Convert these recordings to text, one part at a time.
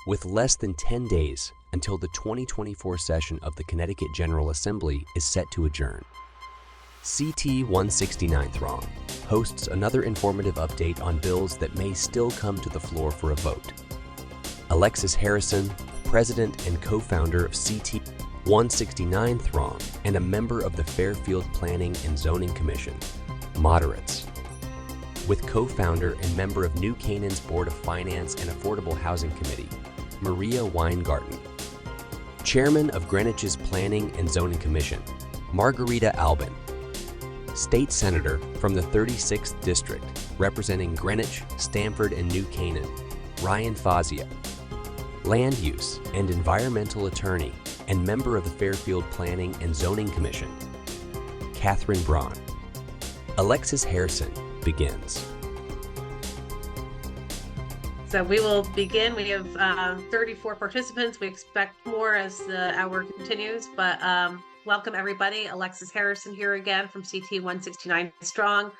With less than 10 days until the 2024 session of the Connecticut General Assembly is set to adjourn, CT 169 Throng hosts another informative update on bills that may still come to the floor for a vote. Alexis Harrison, president and co-founder of CT 169 Throng and a member of the Fairfield Planning and Zoning Commission, moderates. With co-founder and member of New Canaan's Board of Finance and Affordable Housing Committee, Maria Weingarten. Chairman of Greenwich's Planning and Zoning Commission, Margarita Albin. State Senator from the 36th District, representing Greenwich, Stamford, and New Canaan, Ryan Fazio. Land Use and Environmental Attorney and member of the Fairfield Planning and Zoning Commission, Catherine Braun. Alexis Harrison begins. So we will begin. We have 34 participants. We expect more as the hour continues, but welcome everybody. Alexis Harrison here again from CT 169 Strong.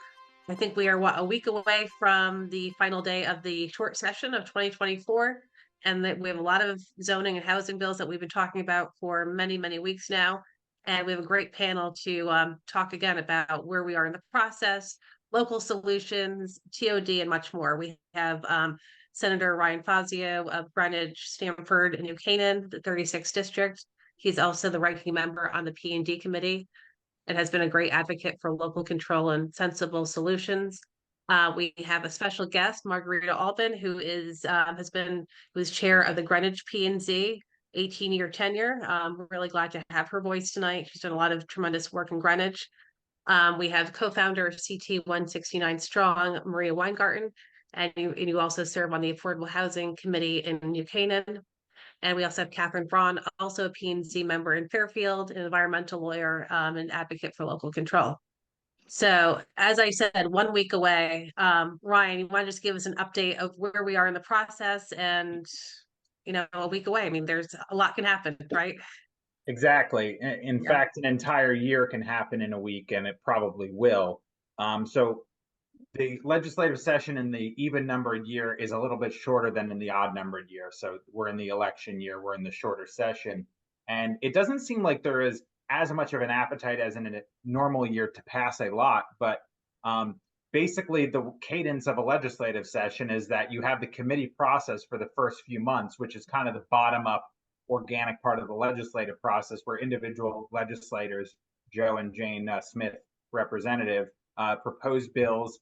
I think we are a week away from the final day of the short session of 2024, and that we have a lot of zoning and housing bills that we've been talking about for many, many weeks now. And we have a great panel to talk again about where we are in the process, local solutions, TOD, and much more. We have Senator Ryan Fazio of Greenwich, Stamford, and New Canaan, the 36th District. He's also the ranking member on the P&D Committee and has been a great advocate for local control and sensible solutions. We have a special guest, Margarita Albin, who is chair of the Greenwich P&Z, 18-year tenure. We're really glad to have her voice tonight. She's done a lot of tremendous work in Greenwich. We have co-founder of CT 169 Strong, Maria Weingarten, and you also serve on the Affordable Housing Committee in New Canaan. And we also have Catherine Braun, also a P&Z member in Fairfield, an environmental lawyer and advocate for local control. So as I said, 1 week away. Ryan, you want to just give us an update of where we are in the process and, a week away? I mean, there's a lot can happen, right? Exactly. In fact, an entire year can happen in a week, and it probably will. So the legislative session in the even-numbered year is a little bit shorter than in the odd-numbered year. So we're in the election year, we're in the shorter session. And it doesn't seem like there is as much of an appetite as in a normal year to pass a lot. But basically, the cadence of a legislative session is that you have the committee process for the first few months, which is kind of the bottom-up organic part of the legislative process where individual legislators, Joe and Jane Smith, representative, propose bills.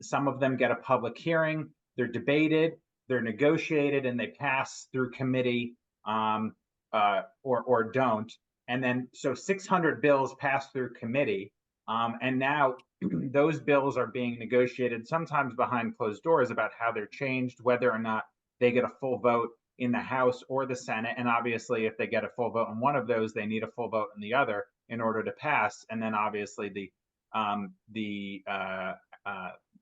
Some of them get a public hearing, they're debated, they're negotiated, and they pass through committee or don't. And then so 600 bills pass through committee. And now those bills are being negotiated sometimes behind closed doors about how they're changed, whether or not they get a full vote in the House or the Senate. And obviously, if they get a full vote in one of those, they need a full vote in the other in order to pass. And then obviously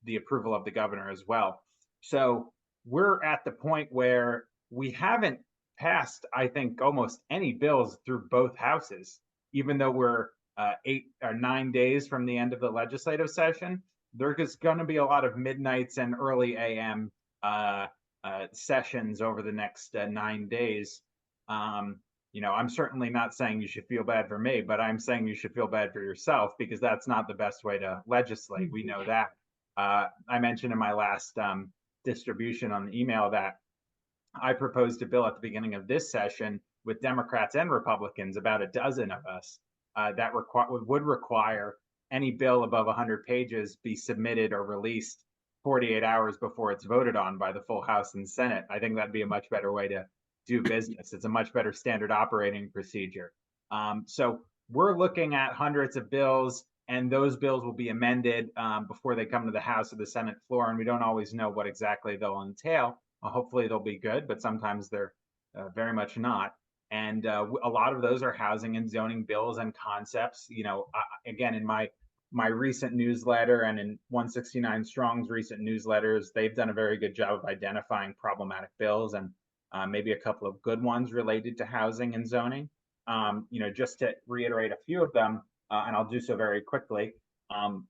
the approval of the governor as well. So we're at the point where we haven't passed, I think, almost any bills through both houses, even though we're 8 or 9 days from the end of the legislative session. There's going to be a lot of midnights and early AM sessions over the next 9 days. I'm certainly not saying you should feel bad for me, but I'm saying you should feel bad for yourself, because that's not the best way to legislate. We know that. I mentioned in my last distribution on the email that I proposed a bill at the beginning of this session with Democrats and Republicans, about a dozen of us, that would require any bill above 100 pages be submitted or released 48 hours before it's voted on by the full House and Senate. I think that'd be a much better way to do business. It's a much better standard operating procedure. So we're looking at hundreds of bills, and those bills will be amended before they come to the House or the Senate floor. And we don't always know what exactly they'll entail. Hopefully they'll be good, but sometimes they're very much not. And a lot of those are housing and zoning bills and concepts. Again, in my recent newsletter and in 169 Strong's recent newsletters, they've done a very good job of identifying problematic bills and maybe a couple of good ones related to housing and zoning. Just to reiterate a few of them, and I'll do so very quickly.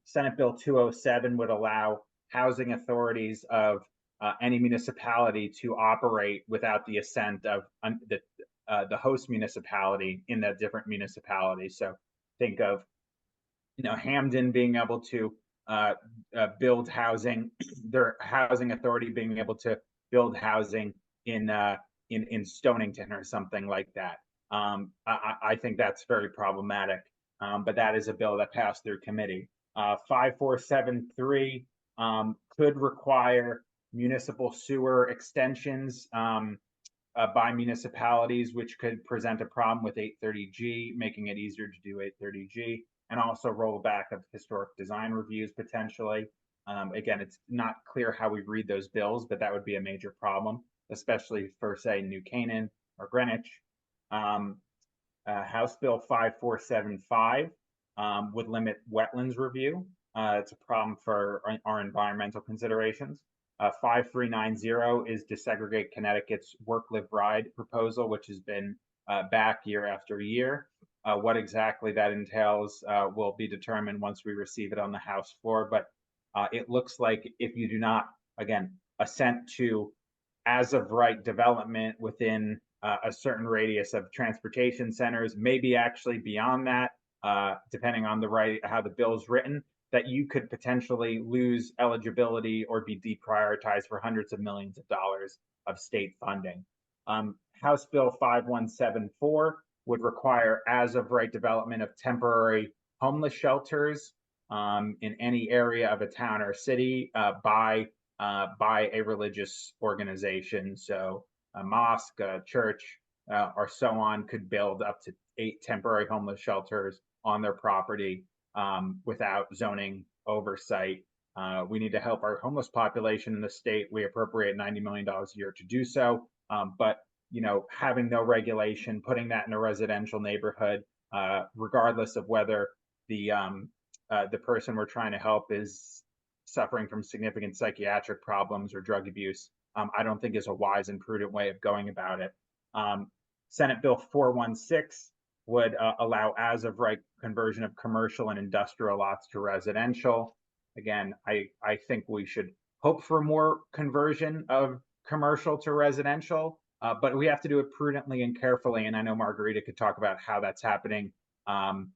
Senate Bill 207 would allow housing authorities of any municipality to operate without the assent of the host municipality in that different municipality. So think of, Hamden being able to build housing, their housing authority being able to build housing in Stonington or something like that. I think that's very problematic. But that is a bill that passed through committee. 5473 could require municipal sewer extensions by municipalities, which could present a problem with 830G, making it easier to do 830G, and also rollback of historic design reviews potentially. Again, it's not clear how we read those bills, but that would be a major problem, especially for, say, New Canaan or Greenwich. House Bill 5475 would limit wetlands review. It's a problem for our environmental considerations. 5390 is desegregate Connecticut's work, live, ride proposal, which has been back year after year. What exactly that entails will be determined once we receive it on the House floor. But it looks like if you do not, again, assent to as of right development within a certain radius of transportation centers, maybe actually beyond that, depending on how the bill's written, that you could potentially lose eligibility or be deprioritized for hundreds of millions of dollars of state funding. House Bill 5174 would require as of right development of temporary homeless shelters in any area of a town or city by a religious organization. So a mosque, a church, or so on could build up to 8 temporary homeless shelters on their property without zoning oversight. We need to help our homeless population in the state. We appropriate $90 million a year to do so. But having no regulation, putting that in a residential neighborhood, regardless of whether the person we're trying to help is suffering from significant psychiatric problems or drug abuse, I don't think is a wise and prudent way of going about it. Senate Bill 416 would allow as of right conversion of commercial and industrial lots to residential. Again, I think we should hope for more conversion of commercial to residential, but we have to do it prudently and carefully. And I know Margarita could talk about how that's happening on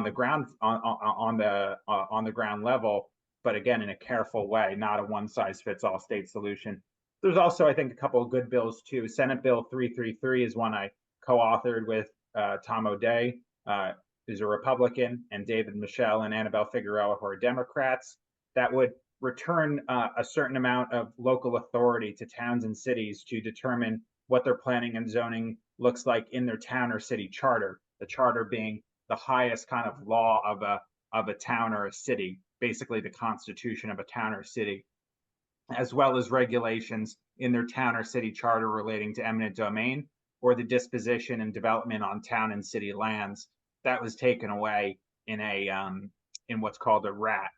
the ground on the ground level, but again, in a careful way, not a one size fits all state solution. There's also, I think, a couple of good bills too. Senate Bill 333 is one I co-authored with Tom O'Day, who's a Republican, and David Michelle and Annabelle Figueroa, who are Democrats, that would return a certain amount of local authority to towns and cities to determine what their planning and zoning looks like in their town or city charter. The charter being the highest kind of law of a town or a city, basically the constitution of a town or city, as well as regulations in their town or city charter relating to eminent domain or the disposition and development on town and city lands. That was taken away in what's called a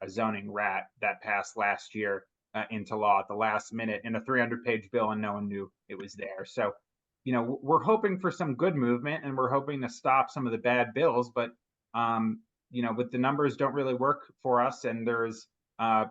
zoning rat that passed last year into law at the last minute in a 300-page bill, and no one knew it was there. So, we're hoping for some good movement, and we're hoping to stop some of the bad bills, but but the numbers don't really work for us, and there's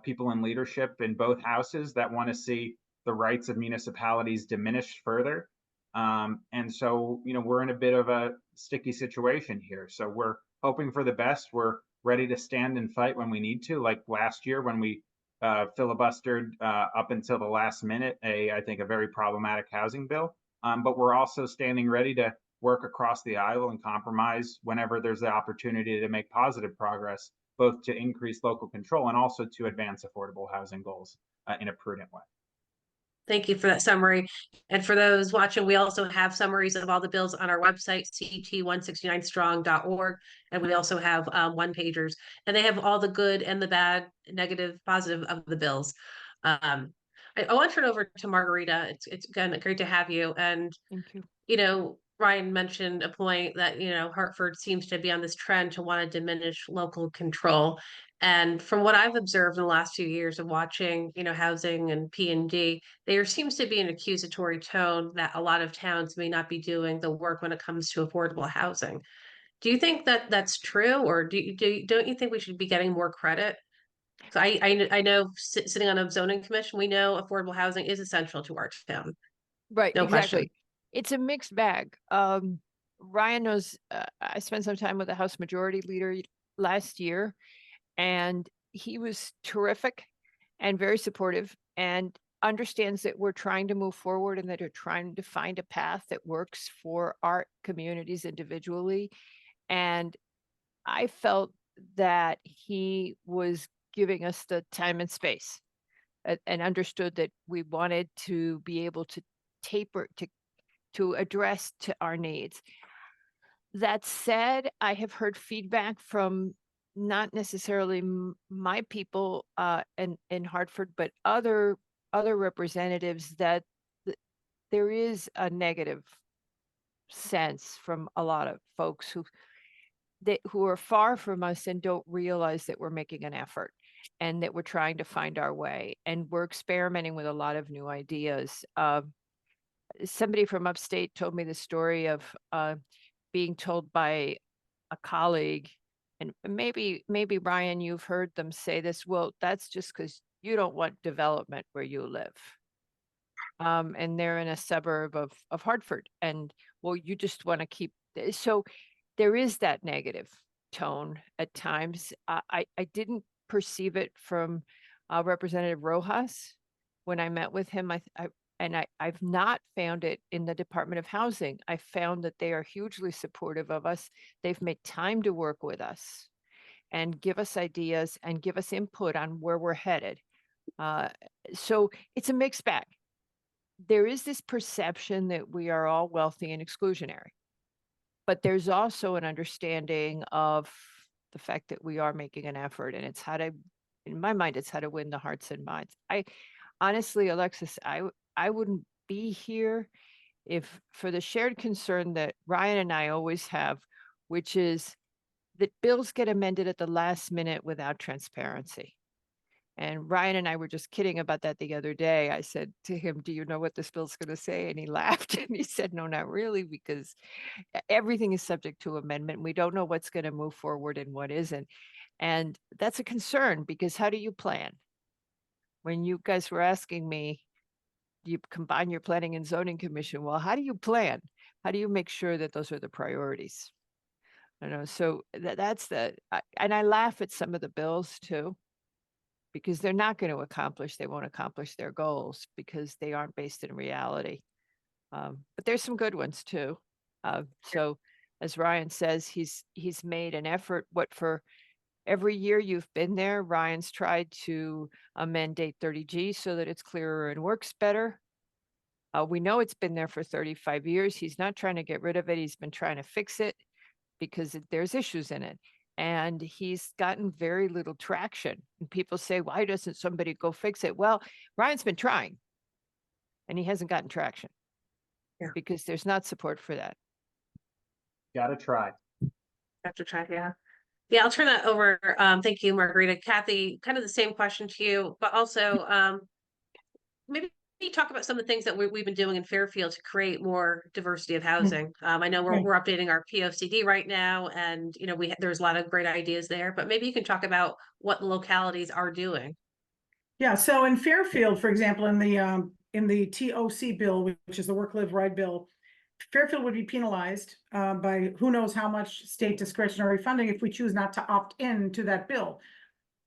people in leadership in both houses that want to see the rights of municipalities diminished further. And so, we're in a bit of a sticky situation here. So we're hoping for the best. We're ready to stand and fight when we need to, like last year when we filibustered up until the last minute, I think a very problematic housing bill. But we're also standing ready to work across the aisle and compromise whenever there's the opportunity to make positive progress, both to increase local control and also to advance affordable housing goals in a prudent way. Thank you for that summary. And for those watching, we also have summaries of all the bills on our website, ct169strong.org. And we also have one-pagers, and they have all the good and the bad, negative, positive of the bills. I want to turn over to Margarita. It's again great to have you. And Thank you. Ryan mentioned a point that, Hartford seems to be on this trend to want to diminish local control. And from what I've observed in the last few years of watching, housing and P&D, there seems to be an accusatory tone that a lot of towns may not be doing the work when it comes to affordable housing. Do you think that that's true, or don't you think we should be getting more credit So I know sitting on a zoning commission, we know affordable housing is essential to our town. Right, No question. exactly. It's a mixed bag. Ryan knows, I spent some time with the House Majority Leader last year, and he was terrific and very supportive and understands that we're trying to move forward and that we're trying to find a path that works for our communities individually. And I felt that he was giving us the time and space and understood that we wanted to be able to taper to address to our needs. That said, I have heard feedback from not necessarily my people in Hartford, but other representatives that there is a negative sense from a lot of folks who are far from us and don't realize that we're making an effort and that we're trying to find our way, and we're experimenting with a lot of new ideas. Somebody from upstate told me the story of being told by a colleague, and maybe Ryan, you've heard them say this. Well, that's just because you don't want development where you live, and they're in a suburb of Hartford, and well, you just want to keep. So there is that negative tone at times. I didn't perceive it from Representative Rojas when I met with him. I've not found it in the Department of Housing. I found that they are hugely supportive of us. They've made time to work with us and give us ideas and give us input on where we're headed. So it's a mixed bag. There is this perception that we are all wealthy and exclusionary, but there's also an understanding of the fact that we are making an effort, and it's how to, in my mind, it's how to win the hearts and minds. Honestly, Alexis, I wouldn't be here if for the shared concern that Ryan and I always have, which is that bills get amended at the last minute without transparency. And Ryan and I were just kidding about that the other day. I said to him, "Do you know what this bill's going to say?" And he laughed and he said, "No, not really, because everything is subject to amendment. We don't know what's going to move forward and what isn't." And that's a concern, because how do you plan? When you guys were asking me, you combine your planning and zoning commission. Well, how do you plan? How do you make sure that those are the priorities? I know. So that's and I laugh at some of the bills too, because they're not going to accomplish, they won't accomplish their goals because they aren't based in reality. But there's some good ones too. So as Ryan says, he's made an effort. What, for every year you've been there, Ryan's tried to amend 830G so that it's clearer and works better. We know it's been there for 35 years. He's not trying to get rid of it. He's been trying to fix it because there's issues in it. And he's gotten very little traction. And people say, why doesn't somebody go fix it? Well, Ryan's been trying and he hasn't gotten traction. Yeah. Because there's not support for that. Gotta try. Have to try, yeah. Yeah, I'll turn that over. Thank you, Margarita. Kathy, kind of the same question to you, but also maybe talk about some of the things that we've been doing in Fairfield to create more diversity of housing. I know we're updating our POCD right now, and you know there's a lot of great ideas there, but maybe you can talk about what the localities are doing. Yeah, so in Fairfield, for example, in the TOC bill, which is the Work Live Ride bill, Fairfield would be penalized by who knows how much state discretionary funding if we choose not to opt in to that bill.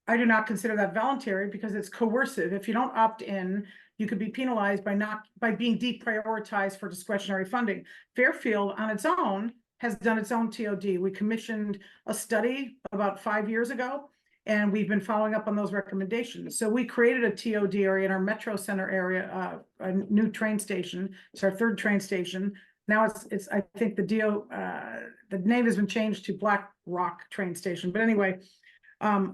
I do not consider that voluntary because it's coercive. If you don't opt in, you could be penalized by being deprioritized for discretionary funding. Fairfield on its own has done its own TOD. We commissioned a study about 5 years ago, and we've been following up on those recommendations. So we created a TOD area in our Metro Center area, a new train station. It's our third train station. Now it's I think the name has been changed to Black Rock train station. But anyway,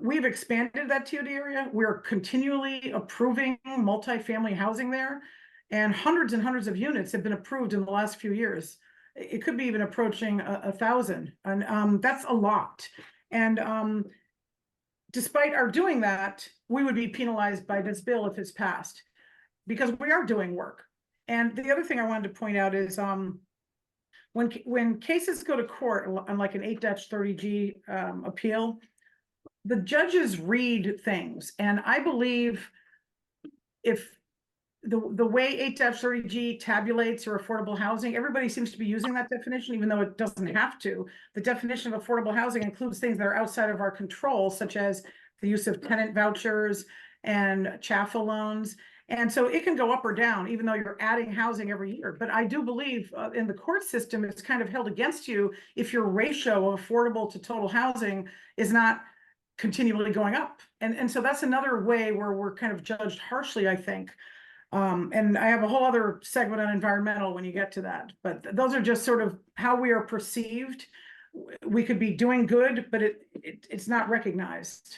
we've expanded that TOD area. We're continually approving multifamily housing there, and hundreds of units have been approved in the last few years. It could be even approaching 1,000, and that's a lot. And despite our doing that, we would be penalized by this bill if it's passed, because we are doing work. And the other thing I wanted to point out is when cases go to court on like an 8-30G appeal, the judges read things, and I believe if the way 8-30G tabulates your affordable housing, everybody seems to be using that definition, even though it doesn't have to. The definition of affordable housing includes things that are outside of our control, such as the use of tenant vouchers and CHFA loans. And so it can go up or down, even though you're adding housing every year. But I do believe in the court system, it's kind of held against you if your ratio of affordable to total housing is not continually going up. And so that's another way where we're kind of judged harshly, I think. And I have a whole other segment on environmental when you get to that, but those are just sort of how we are perceived. We could be doing good, but it's not recognized.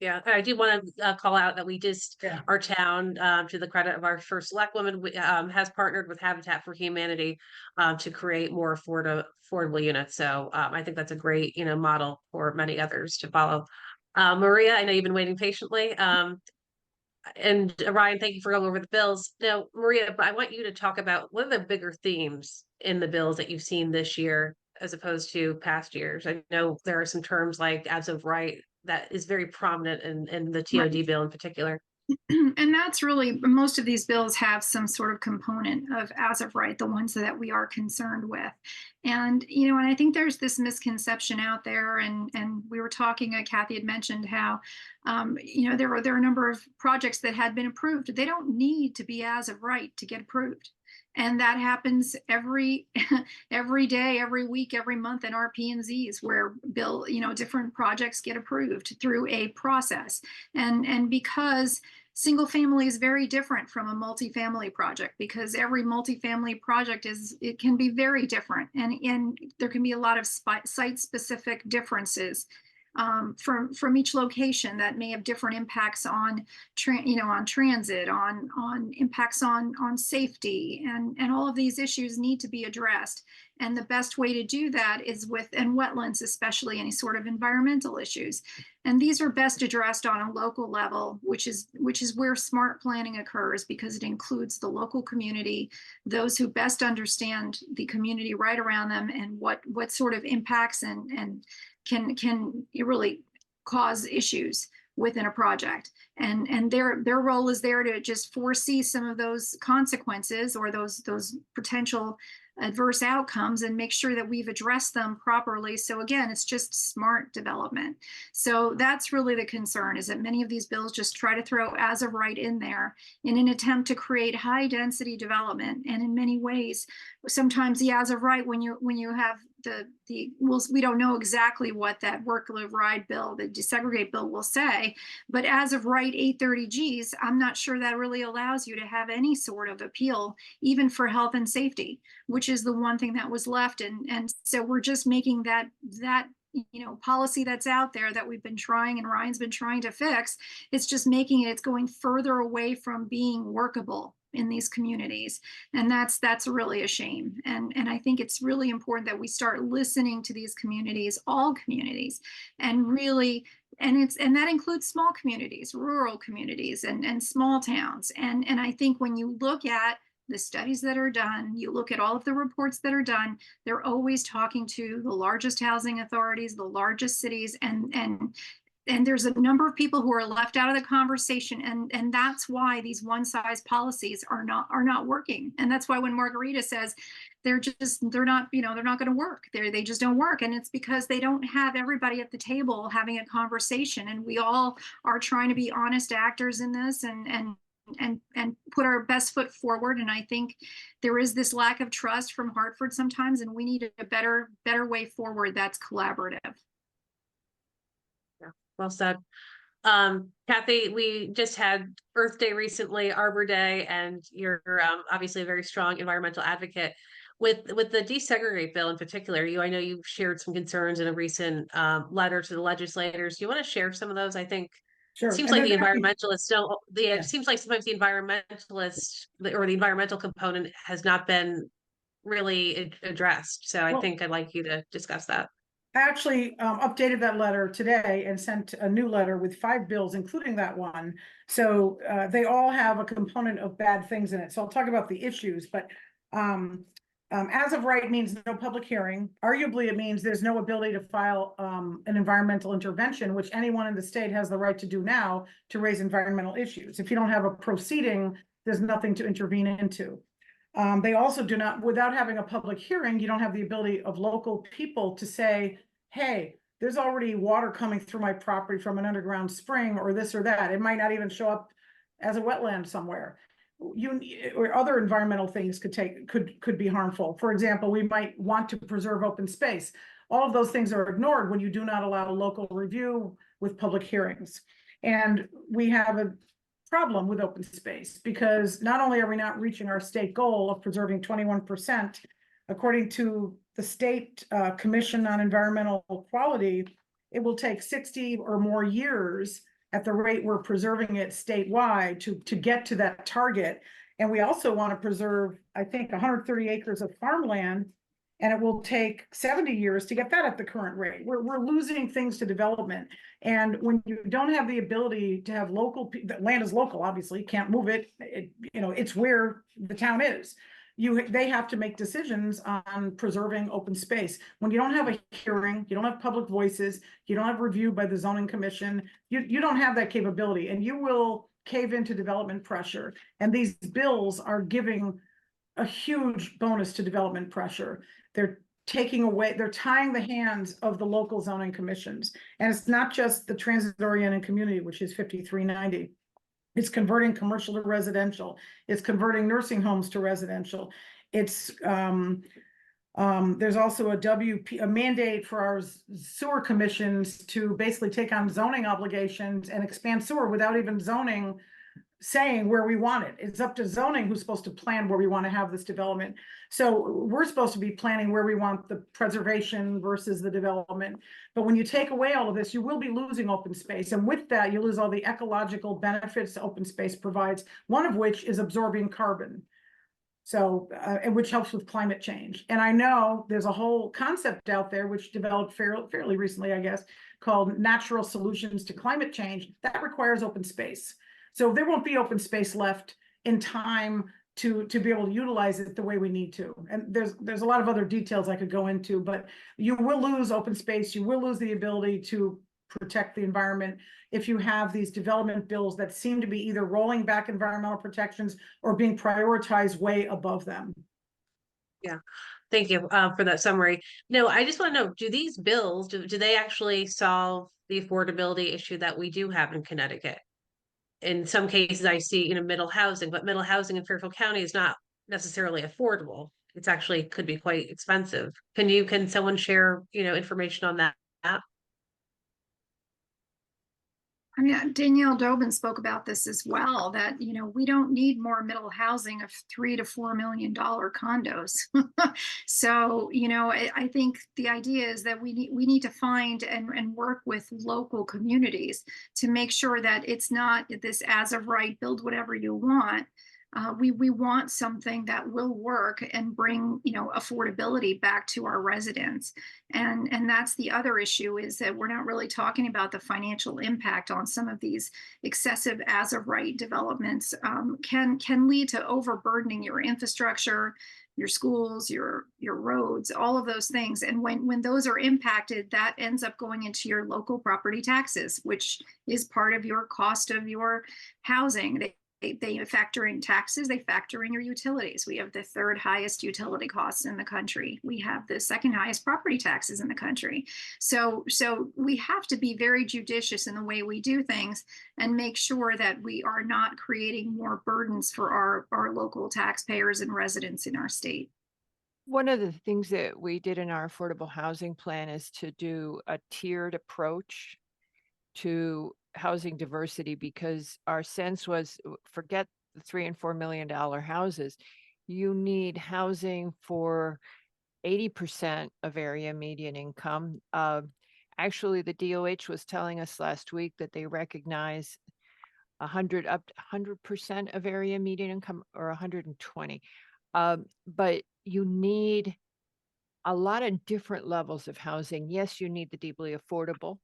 Yeah, I do want to call out that we just, Yeah. our town, to the credit of our first select woman, has partnered with Habitat for Humanity to create more affordable units. So I think that's a great, model for many others to follow. Maria, I know you've been waiting patiently. And Ryan, thank you for going over the bills. Now, Maria, but I want you to talk about what are the bigger themes in the bills that you've seen this year as opposed to past years. I know there are some terms like as of right that is very prominent in the TOD Right. bill in particular. And that's really, most of these bills have some sort of component of as of right, the ones that we are concerned with. And, and I think there's this misconception out there, and we were talking, Kathy had mentioned how, there are a number of projects that had been approved. They don't need to be as of right to get approved. And that happens every day, every week, every month in our P&Zs where different projects get approved through a process. And because single family is very different from a multifamily project, because every multifamily project it can be very different, and there can be a lot of site specific differences from each location that may have different impacts on transit, on impacts on safety, and all of these issues need to be addressed. And the best way to do that is and wetlands, especially any sort of environmental issues. And these are best addressed on a local level, which is where smart planning occurs, because it includes the local community, those who best understand the community right around them, and what sort of impacts and can really cause issues within a project. And their role is there to just foresee some of those consequences or those potential adverse outcomes and make sure that we've addressed them properly. So again, it's just smart development. So that's really the concern, is that many of these bills just try to throw as of right in there in an attempt to create high density development. And in many ways, sometimes the as of right, when you have we don't know exactly what that work live ride bill, the desegregate bill, will say, but as of right 830Gs, I'm not sure that really allows you to have any sort of appeal, even for health and safety, which is the one thing that was left. And so we're just making that policy that's out there that we've been trying, and Ryan's been trying to fix. It's just it's going further away from being workable in these communities. And that's really a shame. And I think it's really important that we start listening to these communities, all communities, and really, and that includes small communities, rural communities, and small towns. And I think when you look at the studies that are done, you look at all of the reports that are done, they're always talking to the largest housing authorities, the largest cities, and there's a number of people who are left out of the conversation, and that's why these one-size policies are not working. And that's why when Margarita says they're not going to work, they just don't work, and it's because they don't have everybody at the table having a conversation. And we all are trying to be honest actors in this, and put our best foot forward. And I think there is this lack of trust from Hartford sometimes, and we need a better way forward that's collaborative. Well said. Kathy, we just had Earth Day recently, Arbor Day, and you're obviously a very strong environmental advocate. With the desegregate bill in particular, I know you've shared some concerns in a recent letter to the legislators. Do you want to share some of those? I think Sure. it seems like the environmentalists don't. It seems like sometimes the environmentalist or the environmental component has not been really addressed. So I think I'd like you to discuss that. I actually updated that letter today and sent a new letter with 5 bills, including that one. So they all have a component of bad things in it. So I'll talk about the issues, but As of right means no public hearing. Arguably, it means there's no ability to file an environmental intervention, which anyone in the state has the right to do now to raise environmental issues. If you don't have a proceeding, there's nothing to intervene into. They also do not, without having a public hearing, you don't have the ability of local people to say, hey, there's already water coming through my property from an underground spring or this or that. It might not even show up as a wetland somewhere. Or other environmental things could be harmful. For example, we might want to preserve open space. All of those things are ignored when you do not allow local review with public hearings. And we have a problem with open space because not only are we not reaching our state goal of preserving 21%, according to the State Commission on Environmental Quality, it will take 60 or more years at the rate we're preserving it statewide to get to that target. And we also want to preserve, I think, 130 acres of farmland, and it will take 70 years to get that at the current rate. We're losing things to development. And when you don't have the ability to have local, land is local, obviously, can't move it, it's where the town is. They have to make decisions on preserving open space. When you don't have a hearing, you don't have public voices, you don't have review by the zoning commission, you don't have that capability, and you will cave into development pressure. And these bills are giving a huge bonus to development pressure. They're tying the hands of the local zoning commissions. And it's not just the transit-oriented community, which is 5390. It's converting commercial to residential. It's converting nursing homes to residential. It's there's also a mandate for our sewer commissions to basically take on zoning obligations and expand sewer without even zoning saying where we want it. It's up to zoning who's supposed to plan where we want to have this development. So we're supposed to be planning where we want the preservation versus the development. But when you take away all of this, you will be losing open space. And with that, you lose all the ecological benefits open space provides, one of which is absorbing carbon. So, and which helps with climate change. And I know there's a whole concept out there, which developed fairly recently, I guess, called natural solutions to climate change. That requires open space. So there won't be open space left in time to be able to utilize it the way we need to. And there's a lot of other details I could go into, but you will lose open space. You will lose the ability to protect the environment if you have these development bills that seem to be either rolling back environmental protections or being prioritized way above them. Yeah, thank you for that summary. No, I just want to know, do these bills, do they actually solve the affordability issue that we do have in Connecticut? In some cases I see, middle housing, but middle housing in Fairfield County is not necessarily affordable. It's actually could be quite expensive. Can someone share, information on that? I mean, Danielle Dobin spoke about this as well, that, we don't need more middle housing of $3 to $4 million condos. So, I think the idea is that we need to find and work with local communities to make sure that it's not this as of right, build whatever you want. We want something that will work and bring, affordability back to our residents. And that's the other issue, is that we're not really talking about the financial impact on some of these excessive as of right developments. Can lead to overburdening your infrastructure, your schools, your roads, all of those things. And when those are impacted, that ends up going into your local property taxes, which is part of your cost of your housing. They factor in taxes, they factor in your utilities. We have the third highest utility costs in the country. We have the second highest property taxes in the country. So we have to be very judicious in the way we do things and make sure that we are not creating more burdens for our local taxpayers and residents in our state. One of the things that we did in our affordable housing plan is to do a tiered approach to housing diversity, because our sense was, forget the $3 and $4 million houses, you need housing for 80% of area median income. Actually, the DOH was telling us last week that they recognize 100% of area median income, or 120. But you need a lot of different levels of housing. Yes, you need the deeply affordable,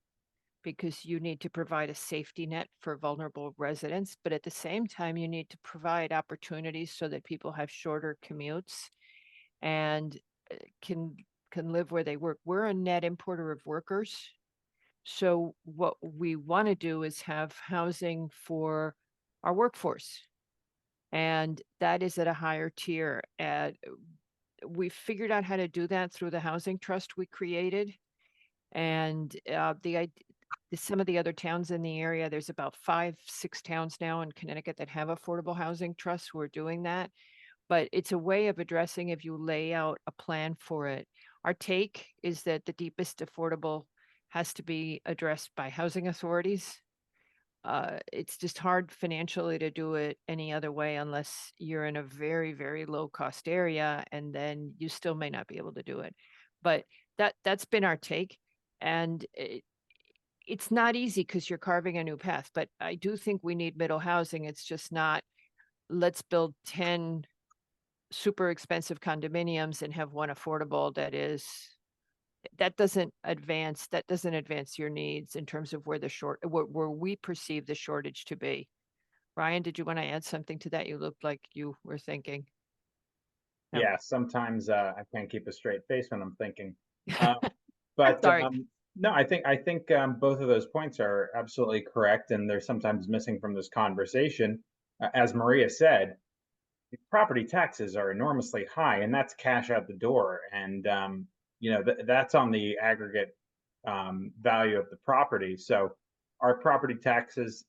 because you need to provide a safety net for vulnerable residents. But at the same time, you need to provide opportunities so that people have shorter commutes and can live where they work. We're a net importer of workers. So what we want to do is have housing for our workforce. And that is at a higher tier. We figured out how to do that through the housing trust we created. And some of the other towns in the area, there's about 5, 6 towns now in Connecticut that have affordable housing trusts who are doing that. But it's a way of addressing if you lay out a plan for it. Our take is that the deepest affordable has to be addressed by housing authorities. It's just hard financially to do it any other way unless you're in a very, very low cost area, and then you still may not be able to do it. But that's been our take. And it's not easy because you're carving a new path, but I do think we need middle housing. It's just not, let's build 10 super expensive condominiums and have one affordable that doesn't advance your needs in terms of where we perceive the shortage to be. Ryan, did you want to add something to that? You looked like you were thinking. No. Yeah, sometimes I can't keep a straight face when I'm thinking. But Sorry. no, I think both of those points are absolutely correct, and they're sometimes missing from this conversation. As Maria said, property taxes are enormously high, and that's cash out the door. And that's on the aggregate value of the property. So our property taxes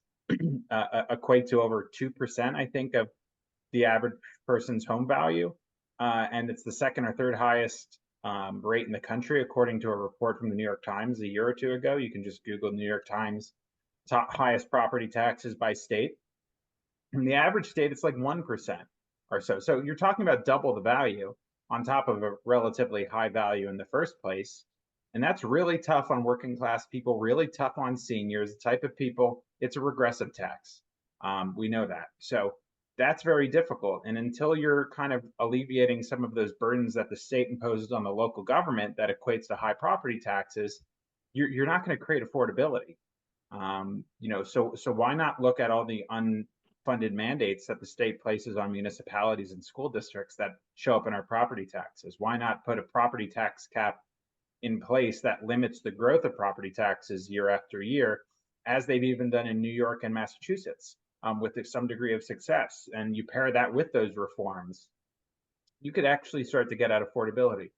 equate to over 2%, I think, of the average person's home value. And it's the second or third highest rate in the country, according to a report from the New York Times a year or two ago. You can just Google New York Times top highest property taxes by state. In the average state, it's like 1% or so. So you're talking about double the value on top of a relatively high value in the first place. And that's really tough on working class people, really tough on seniors, the type of people. It's a regressive tax. We know that. So that's very difficult. And until you're kind of alleviating some of those burdens that the state imposes on the local government that equates to high property taxes, you're not going to create affordability. So why not look at all the unfunded mandates that the state places on municipalities and school districts that show up in our property taxes? Why not put a property tax cap in place that limits the growth of property taxes year after year, as they've even done in New York and Massachusetts, with some degree of success? And you pair that with those reforms, you could actually start to get at affordability.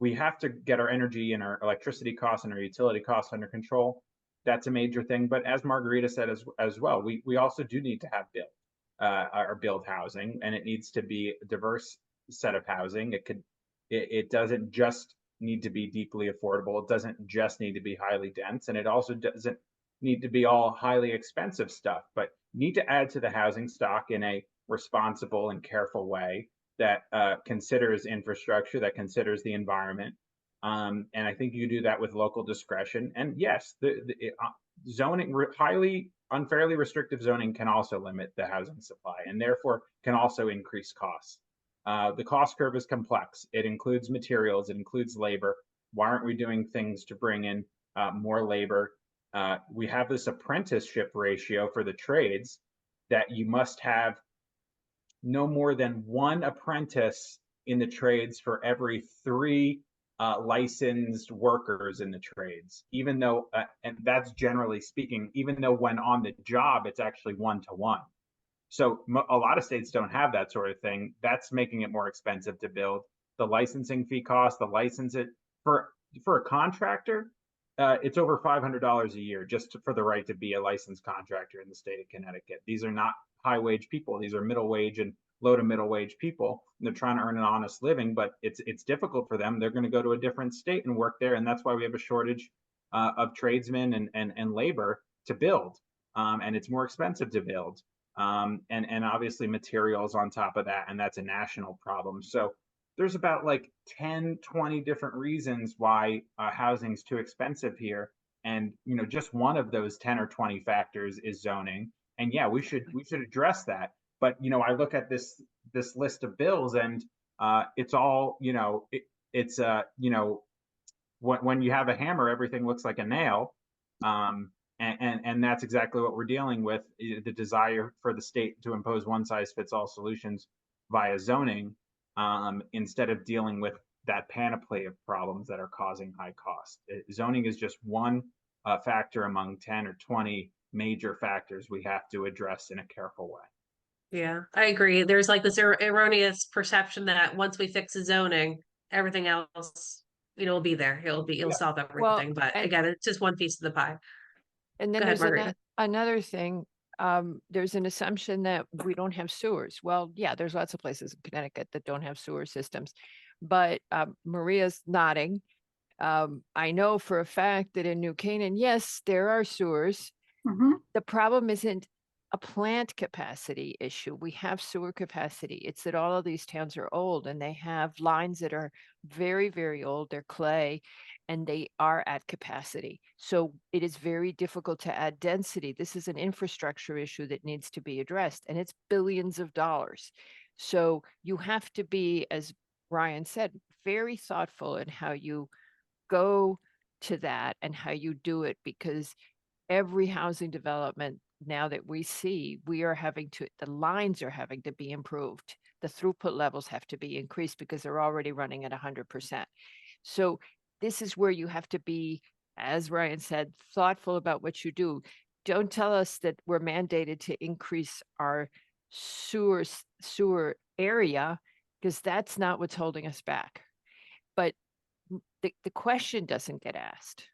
We have to get our energy and our electricity costs and our utility costs under control. That's a major thing. But as Margarita said as well, we also do need to have build housing, and it needs to be a diverse set of housing. It doesn't just need to be deeply affordable. It doesn't just need to be highly dense, and it also doesn't need to be all highly expensive stuff, but need to add to the housing stock in a responsible and careful way that considers infrastructure, that considers the environment. And I think you do that with local discretion. And yes, the zoning, highly unfairly restrictive zoning can also limit the housing supply and therefore can also increase costs. The cost curve is complex. It includes materials, it includes labor. Why aren't we doing things to bring in more labor? We have this apprenticeship ratio for the trades that you must have no more than one apprentice in the trades for every 3 licensed workers in the trades, even though, and that's generally speaking, even though when on the job, it's actually 1-to-1. So a lot of states don't have that sort of thing. That's making it more expensive to build. The licensing fee cost, the license it for a contractor, it's over $500 a year just for the right to be a licensed contractor in the state of Connecticut. These are not high wage people. These are middle wage and low to middle wage people. And they're trying to earn an honest living, but it's difficult for them. They're going to go to a different state and work there. And that's why we have a shortage of tradesmen and labor to build. And it's more expensive to build. And obviously materials on top of that. And that's a national problem. So there's about like 10, 20 different reasons why housing's too expensive here. And, just one of those 10 or 20 factors is zoning. And yeah, we should address that. But, I look at this list of bills and it's all, when you have a hammer, everything looks like a nail. And that's exactly what we're dealing with, the desire for the state to impose one-size-fits-all solutions via zoning. instead of dealing with that panoply of problems that are causing high cost. Zoning is just one factor among 10 or 20 major factors we have to address in a careful way. Yeah, I agree. There's like this erroneous perception that once we fix the zoning, everything else, will be there. It'll Yeah. solve Well, everything. But and again, it's just one piece of the pie. And then Go ahead, there's Margarita. another thing. There's an assumption that we don't have sewers. Well, yeah, there's lots of places in Connecticut that don't have sewer systems, but Maria's nodding. I know for a fact that in New Canaan, yes, there are sewers. Mhm. The problem isn't a plant capacity issue. We have sewer capacity. It's that all of these towns are old and they have lines that are very, very old. They're clay and they are at capacity. So it is very difficult to add density. This is an infrastructure issue that needs to be addressed, and it's billions of dollars. So you have to be, as Ryan said, very thoughtful in how you go to that and how you do it, because every housing development now that we see, the lines are having to be improved. The throughput levels have to be increased because they're already running at 100%. So this is where you have to be, as Ryan said, thoughtful about what you do. Don't tell us that we're mandated to increase our sewer area, because that's not what's holding us back. But the question doesn't get asked.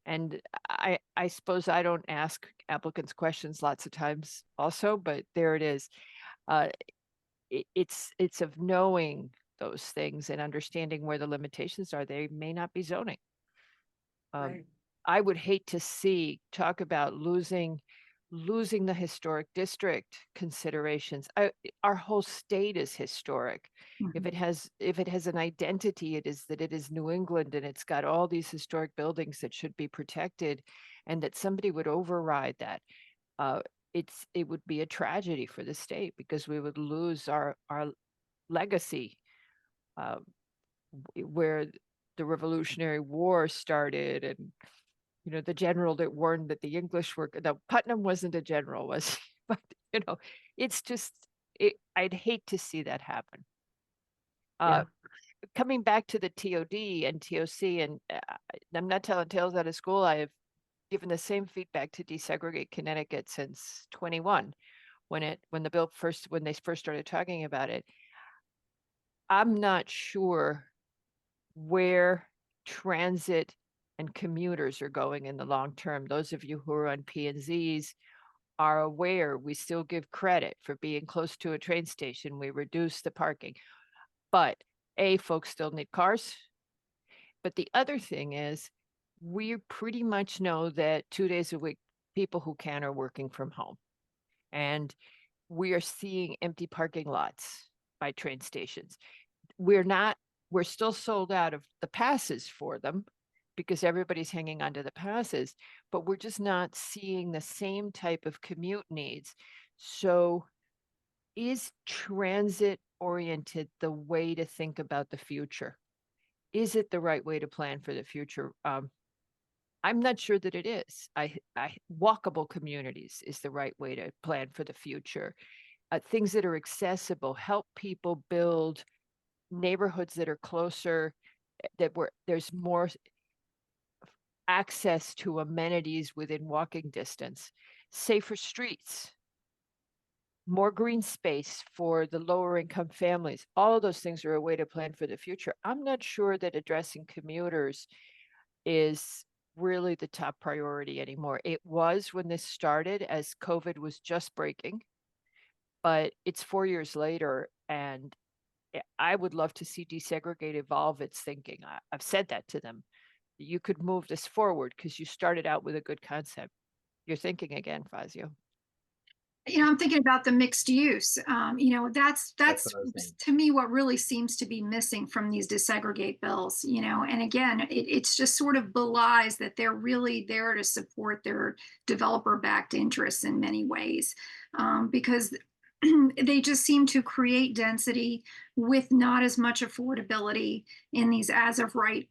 And I suppose I don't ask applicants questions lots of times also, but there it is. It's of knowing those things and understanding where the limitations are. They may not be zoning. Right. I would hate to talk about losing the historic district considerations. Our whole state is historic. If it has an identity, it is that it is New England and it's got all these historic buildings that should be protected, and that somebody would override that. It would be a tragedy for the state, because we would lose our legacy, where the Revolutionary War started, and the general that warned that the English were, Putnam wasn't a general, was he? But it's just, I'd hate to see that happen. Yeah. Coming back to the TOD and TOC, and I'm not telling tales out of school. I have given the same feedback to Desegregate Connecticut since 21, when they first started talking about it. I'm not sure where transit and commuters are going in the long term. Those of you who are on P&Zs are aware we still give credit for being close to a train station. We reduce the parking, but folks still need cars. But the other thing is, we pretty much know that 2 days a week, people who can are working from home. And we are seeing empty parking lots by train stations. We're still sold out of the passes for them, because everybody's hanging onto the passes, but we're just not seeing the same type of commute needs. So is transit oriented the way to think about the future? Is it the right way to plan for the future? I'm not sure that it is. Walkable communities is the right way to plan for the future. Things that are accessible, help people build neighborhoods that are closer, there's more access to amenities within walking distance, safer streets, more green space for the lower income families. All of those things are a way to plan for the future. I'm not sure that addressing commuters is really the top priority anymore. It was when this started, as COVID was just breaking, but it's 4 years later, and I would love to see Desegregate evolve its thinking. I've said that to them. You could move this forward because you started out with a good concept. You're thinking again, Fazio. I'm thinking about the mixed use. That's what I was thinking. to me what really seems to be missing from these desegregate bills. And again, it's just sort of belies that they're really there to support their developer-backed interests in many ways, because they just seem to create density with not as much affordability in these as of right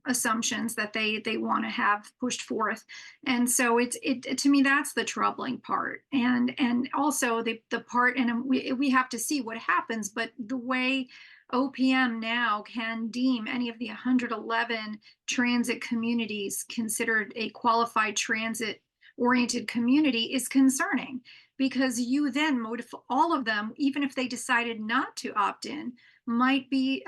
assumptions that they want to have pushed forth. And so it to me, that's the troubling part. And also the part, and we have to see what happens, but the way OPM now can deem any of the 111 transit communities considered a qualified transit oriented community is concerning, because you then all of them, even if they decided not to opt in, might be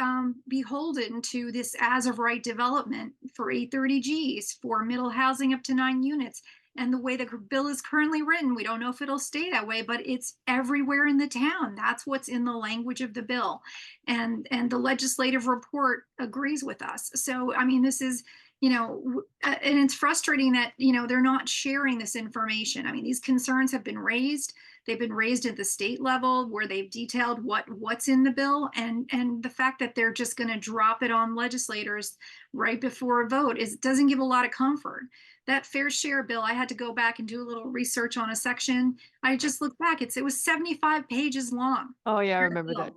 beholden to this as of right development for 830Gs, for middle housing up to 9 units. And the way the bill is currently written, we don't know if it'll stay that way, but it's everywhere in the town. That's what's in the language of the bill. And the legislative report agrees with us. So, I mean, this is, and it's frustrating that, they're not sharing this information. I mean, these concerns have been raised. They've been raised at the state level, where they've detailed what's in the bill, and the fact that they're just going to drop it on legislators right before a vote doesn't give a lot of comfort. That fair share bill, I had to go back and do a little research on a section. I just looked back; it was 75 pages long. Oh yeah, I remember that.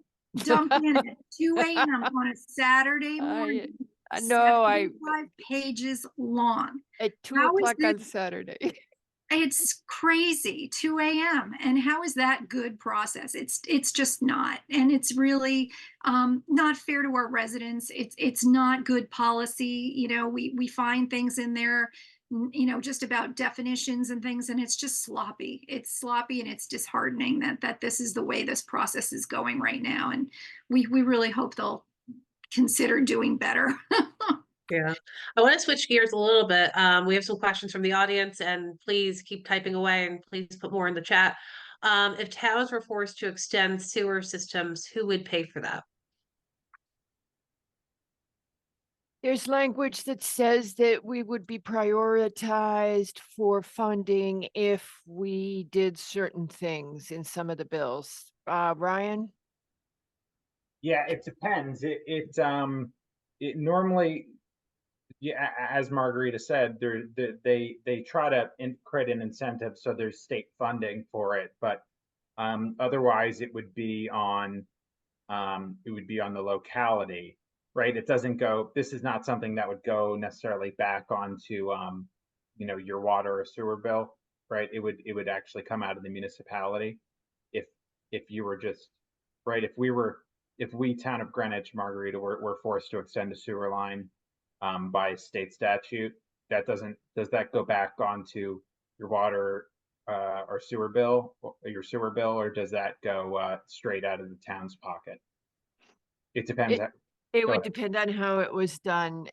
Dumped in at 2 a.m. on a Saturday morning. No, 75 pages long. at 2 How is o'clock on this- Saturday. It's crazy, 2 a.m. And how is that good process? It's just not. And it's really not fair to our residents. It's not good policy. We find things in there, just about definitions and things, and it's just sloppy. It's sloppy, and it's disheartening that this is the way this process is going right now. And we really hope they'll consider doing better. Yeah, I want to switch gears a little bit. We have some questions from the audience, and please keep typing away, and please put more in the chat. If towns were forced to extend sewer systems, who would pay for that? There's language that says that we would be prioritized for funding if we did certain things in some of the bills. Ryan? Yeah, it depends. It normally, yeah, as Margarita said, they try to create an incentive so there's state funding for it, but otherwise it would be on the locality, right? It doesn't go. This is not something that would go necessarily back onto your water or sewer bill, right? It would actually come out of the municipality if you were just right. If we, town of Greenwich, Margarita, were forced to extend a sewer line by state statute, does that go back onto your water or sewer bill, or does that go straight out of the town's pocket? It depends. It Go would ahead. depend on how it was done.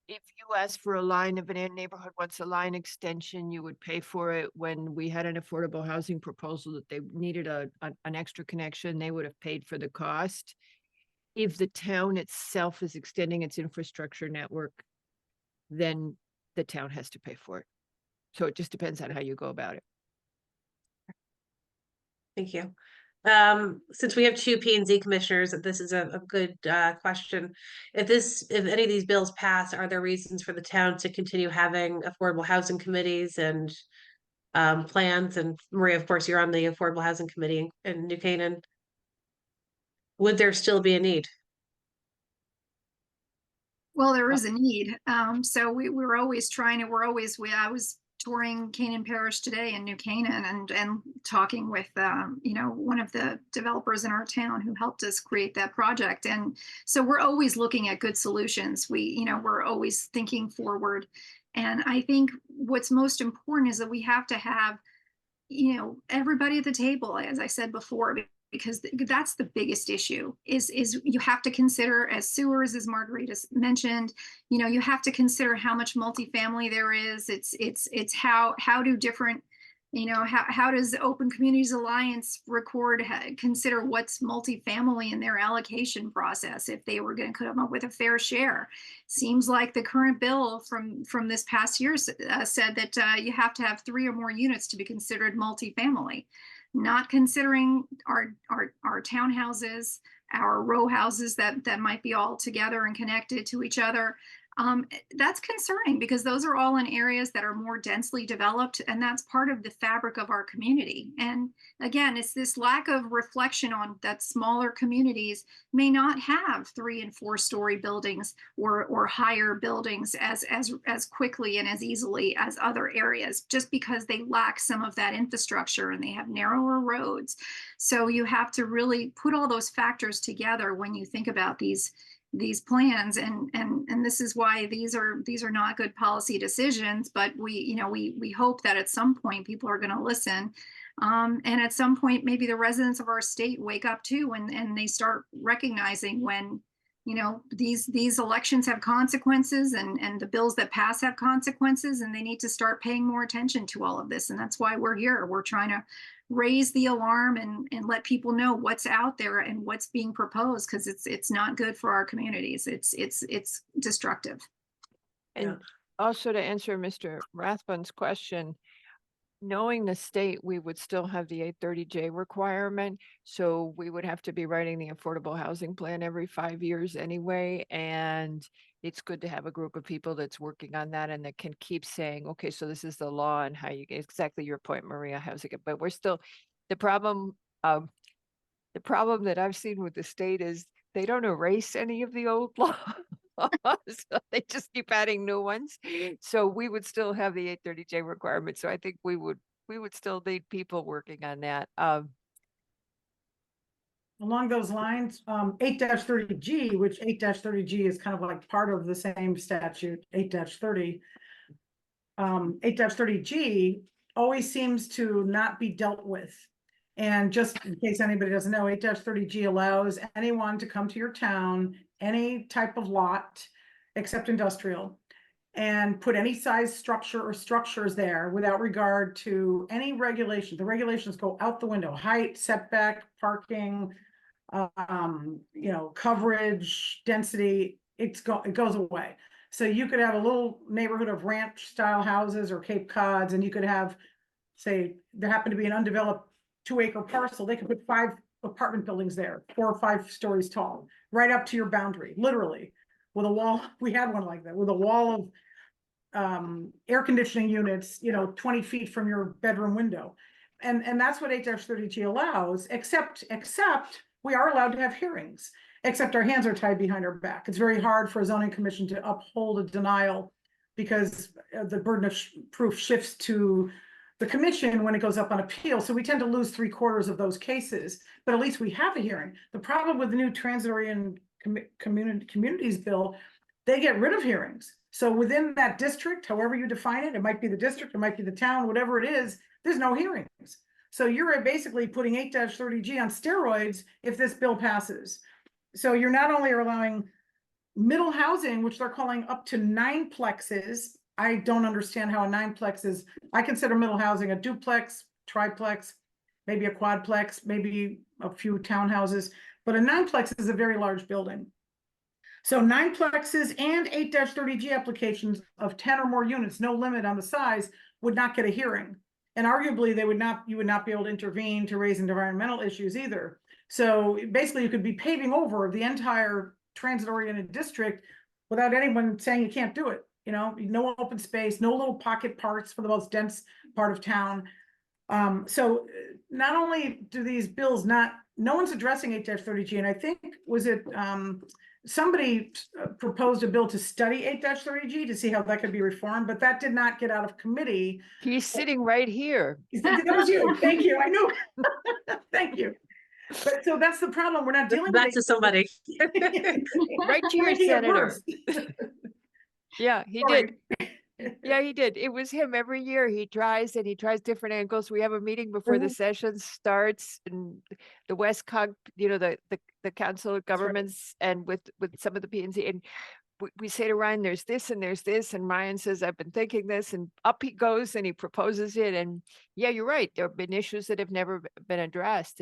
If you asked for a line, if a neighborhood wants a line extension, you would pay for it. When we had an affordable housing proposal that they needed an extra connection, they would have paid for the cost. If the town itself is extending its infrastructure network, then the town has to pay for it. So it just depends on how you go about it. Thank you. Since we have two P&Z commissioners, this is a good question. If any of these bills pass, are there reasons for the town to continue having affordable housing committees and plans? And Maria, of course, you're on the affordable housing committee in New Canaan. Would there still be a need? Well, there is a need. So we're always I was touring Canaan Parish today in New Canaan and talking with, one of the developers in our town who helped us create that project. And so we're always looking at good solutions. We're always thinking forward. And I think what's most important is that we have to have, everybody at the table, as I said before, because that's the biggest issue is you have to consider, as sewers, as Margarita mentioned, you have to consider how much multifamily there is. It's how do different, how does Open Communities Alliance consider what's multifamily in their allocation process if they were going to come up with a fair share. Seems like the current bill from this past year said that you have to have 3 or more units to be considered multifamily. Not considering our townhouses, our row houses that might be all together and connected to each other. That's concerning because those are all in areas that are more densely developed, and that's part of the fabric of our community. And again, it's this lack of reflection on that smaller communities may not have 3 and 4 story buildings or higher buildings as quickly and as easily as other areas, just because they lack some of that infrastructure and they have narrower roads. So you have to really put all those factors together when you think about these plans, and this is why these are not good policy decisions, but we hope that at some point people are going to listen, and at some point maybe the residents of our state wake up too, and they start recognizing when these elections have consequences, and the bills that pass have consequences, and they need to start paying more attention to all of this. And that's why we're here. We're trying to raise the alarm and let people know what's out there and what's being proposed, because it's not good for our communities. It's destructive. And also to answer Mr. Rathbun's question, knowing the state, we would still have the 830J requirement. So we would have to be writing the affordable housing plan every 5 years anyway. And it's good to have a group of people that's working on that and that can keep saying, okay, so this is the law and how you get exactly your point, Maria, how's it? But we're still, the problem that I've seen with the state is they don't erase any of the old laws. So they just keep adding new ones. So we would still have the 830J requirement. So I think we would still need people working on that. Along those lines, 8-30G, which 8-30G is kind of like part of the same statute, 8-30. 8-30G always seems to not be dealt with. And just in case anybody doesn't know, 8-30G allows anyone to come to your town, any type of lot, except industrial, and put any size structure or structures there without regard to any regulation. The regulations go out the window: height, setback, parking, coverage, density. It goes away. So you could have a little neighborhood of ranch style houses or Cape Cods, and you could have, say, there happened to be an undeveloped 2-acre parcel. They could put 5 apartment buildings there, 4 or 5 stories tall, right up to your boundary, literally, with a wall. We had one like that, with a wall of air conditioning units, 20 feet from your bedroom window. And that's what 8-30G allows, except we are allowed to have hearings, except our hands are tied behind our back. It's very hard for a zoning commission to uphold a denial because the burden of proof shifts to the commission when it goes up on appeal. So we tend to lose 3/4 of those cases, but at least we have a hearing. The problem with the new transit-oriented communities bill, they get rid of hearings. So within that district, however you define it, it might be the district, it might be the town, whatever it is, there's no hearings. So you're basically putting 8-30G on steroids if this bill passes. So you're not only allowing middle housing, which they're calling up to 9 plexes. I don't understand how a 9-plex is. I consider middle housing a duplex, triplex, maybe a quadplex, maybe a few townhouses, but a 9-plex is a very large building. So 9-plexes and 8-30G applications of 10 or more units, no limit on the size, would not get a hearing. And arguably you would not be able to intervene to raise environmental issues either. So basically you could be paving over the entire transit-oriented district without anyone saying you can't do it. No open space, no little pocket parks for the most dense part of town. So not only do these bills no one's addressing 8-30G, and I think, somebody proposed a bill to study 8-30G to see how that could be reformed, but that did not get out of committee. He's sitting right here. That was you. Thank you. I know. Thank you. But so that's the problem. We're not dealing Back with to somebody. Right to your making it senator. worse. Yeah, he Sorry. did. Yeah, he did. It was him every year. He tries different angles. We have a meeting before the session starts, and the West Cog, the council of governments, and with some of the P&Z, and we say to Ryan, there's this and there's this, and Ryan says, I've been thinking this, and up he goes and he proposes it. And yeah, you're right. There have been issues that have never been addressed,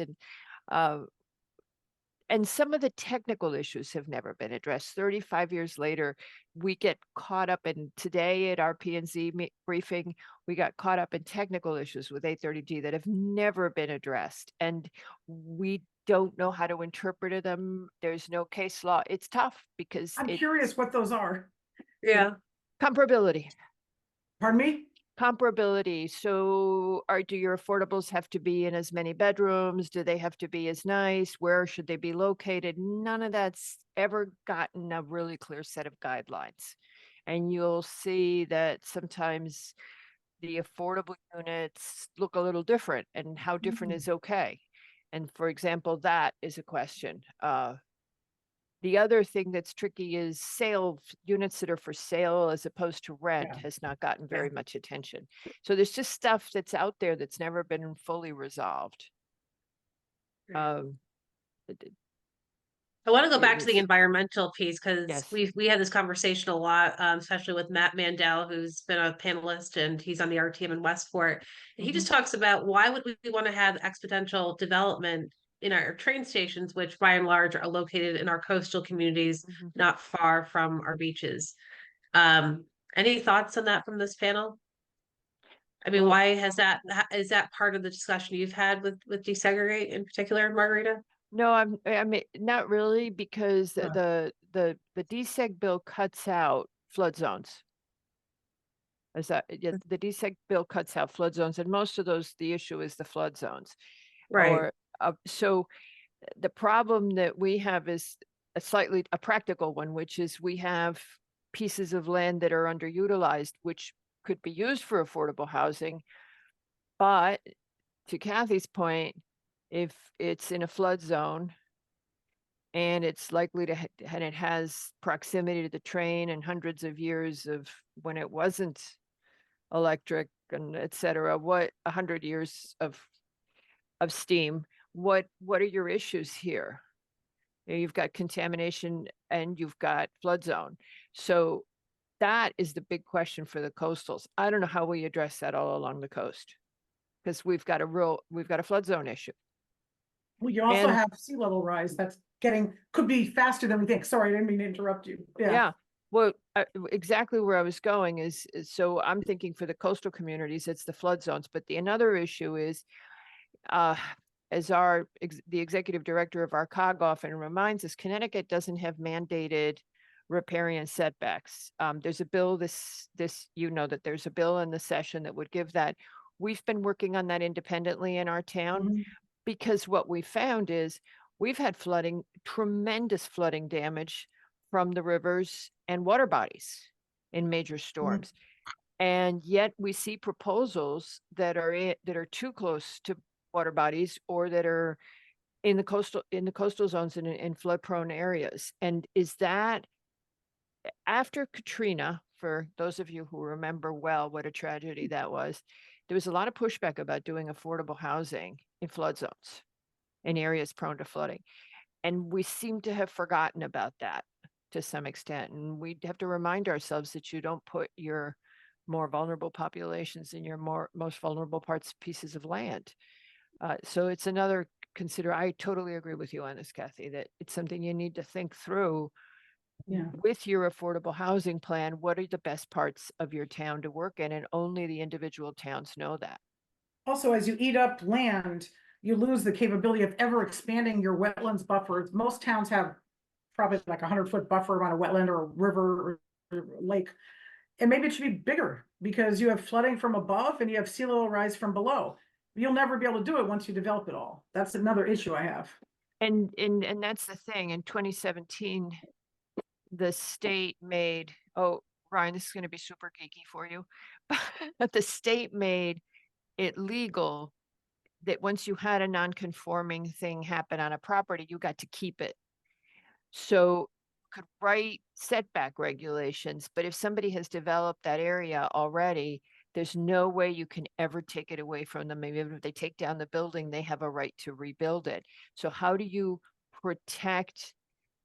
and some of the technical issues have never been addressed. 35 years later, we get caught up in, today at our P&Z briefing, we got caught up in technical issues with 830G that have never been addressed. And we don't know how to interpret them. There's no case law. It's tough because I'm curious what those are. Yeah. Comparability. Pardon me? Comparability. So do your affordables have to be in as many bedrooms? Do they have to be as nice? Where should they be located? None of that's ever gotten a really clear set of guidelines. And you'll see that sometimes the affordable units look a little different, and how different is okay. And for example, that is a question. The other thing that's tricky is units that are for sale as opposed to rent Yeah. has not gotten very much attention. So there's just stuff that's out there that's never been fully resolved. Right. Um, I want to go It back to the was- environmental piece because Yes. we had this conversation a lot, especially with Matt Mandel, who's been a panelist and he's on the art team in Westport. And he just talks about why would we want to have exponential development in our train stations, which by and large are located in our coastal communities, Mhm. not far from our beaches. Any thoughts on that from this panel? I mean, Well- why is that part of the discussion you've had with desegregate in particular, Margarita? No, I mean, not really, because the DSEG bill cuts out flood zones. The DSEG bill cuts out flood zones, and most of those, the issue is the flood zones. Right. So the problem that we have is a practical one, which is we have pieces of land that are underutilized, which could be used for affordable housing. But to Kathy's point, if it's in a flood zone and it's likely to, and it has proximity to the train and hundreds of years of when it wasn't electric and et cetera, 100 years of steam, what are your issues here? You've got contamination and you've got flood zone. So that is the big question for the coastals. I don't know how we address that all along the coast, because we've got a flood zone issue. Well, you also And- have sea level rise that's could be faster than we think. Sorry, I didn't mean to interrupt you. Yeah. Well, exactly where I was going is so I'm thinking for the coastal communities, it's the flood zones. But another issue is, as the executive director of our COG often reminds us, Connecticut doesn't have mandated riparian setbacks. There's a bill that there's a bill in the session that would give that. We've been working on that independently in our town, because what we found is we've had tremendous flooding damage from the rivers and water bodies in major storms. And yet we see proposals that are too close to water bodies, or that are in the coastal zones and in flood prone areas. And is that after Katrina, for those of you who remember well what a tragedy that was, there was a lot of pushback about doing affordable housing in flood zones, in areas prone to flooding. And we seem to have forgotten about that to some extent. And we have to remind ourselves that you don't put your more vulnerable populations in your most vulnerable pieces of land. So it's another I totally agree with you on this, Kathy, that it's something you need to think through. Yeah. With your affordable housing plan, what are the best parts of your town to work in? And only the individual towns know that. Also, as you eat up land, you lose the capability of ever expanding your wetlands buffers. Most towns have probably like 100-foot buffer around a wetland or a river or lake. And maybe it should be bigger because you have flooding from above and you have sea level rise from below. You'll never be able to do it once you develop it all. That's another issue I have. And that's the thing. In 2017, the state made, Ryan, this is going to be super geeky for you, but the state made it legal that once you had a non-conforming thing happen on a property, you got to keep it. So could write setback regulations, but if somebody has developed that area already, there's no way you can ever take it away from them. Maybe if they take down the building, they have a right to rebuild it. So how do you protect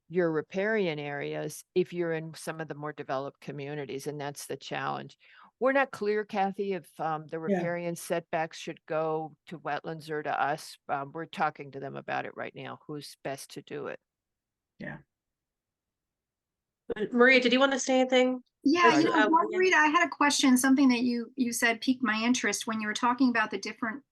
your riparian areas if you're in some of the more developed communities? And that's the challenge. We're not clear, Kathy, if the riparian setbacks should go to wetlands or to us. We're talking to them about it right now, who's best to do it. Yeah. Maria, did you want to say anything? Yeah, Right. Margarita, I had a question, something that you said piqued my interest when you were talking about the different